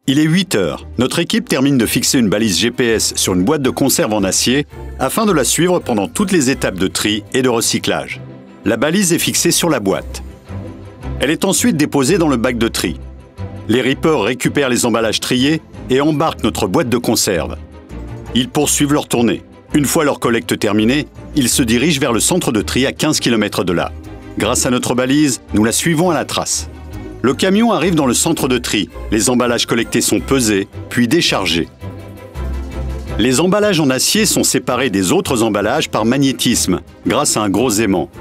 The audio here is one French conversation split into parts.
Il est 8 heures. Notre équipe termine de fixer une balise GPS sur une boîte de conserve en acier afin de la suivre pendant toutes les étapes de tri et de recyclage. La balise est fixée sur la boîte. Elle est ensuite déposée dans le bac de tri. Les rippers récupèrent les emballages triés et embarquent notre boîte de conserve. Ils poursuivent leur tournée. Une fois leur collecte terminée, ils se dirigent vers le centre de tri à 15 km de là. Grâce à notre balise, nous la suivons à la trace. Le camion arrive dans le centre de tri. Les emballages collectés sont pesés, puis déchargés. Les emballages en acier sont séparés des autres emballages par magnétisme, grâce à un gros aimant.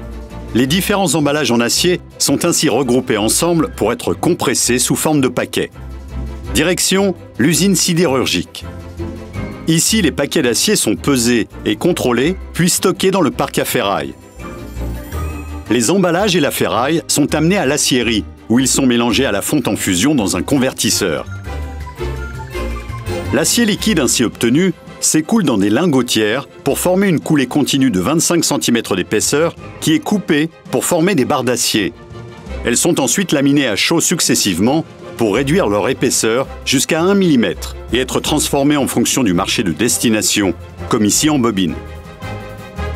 Les différents emballages en acier sont ainsi regroupés ensemble pour être compressés sous forme de paquets. Direction l'usine sidérurgique. Ici, les paquets d'acier sont pesés et contrôlés, puis stockés dans le parc à ferraille. Les emballages et la ferraille sont amenés à l'aciérie, où ils sont mélangés à la fonte en fusion dans un convertisseur. L'acier liquide ainsi obtenu s'écoule dans des lingotières pour former une coulée continue de 25 cm d'épaisseur qui est coupée pour former des barres d'acier. Elles sont ensuite laminées à chaud successivement pour réduire leur épaisseur jusqu'à 1 mm et être transformées en fonction du marché de destination, comme ici en bobine.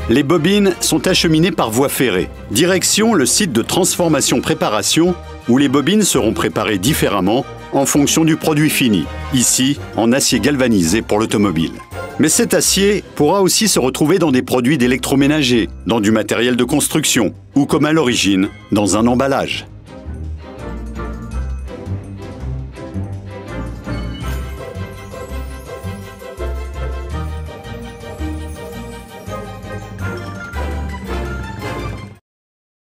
Les bobines sont acheminées par voie ferrée. Direction le site de transformation-préparation où les bobines seront préparées différemment en fonction du produit fini, ici en acier galvanisé pour l'automobile. Mais cet acier pourra aussi se retrouver dans des produits d'électroménager, dans du matériel de construction ou comme à l'origine, dans un emballage.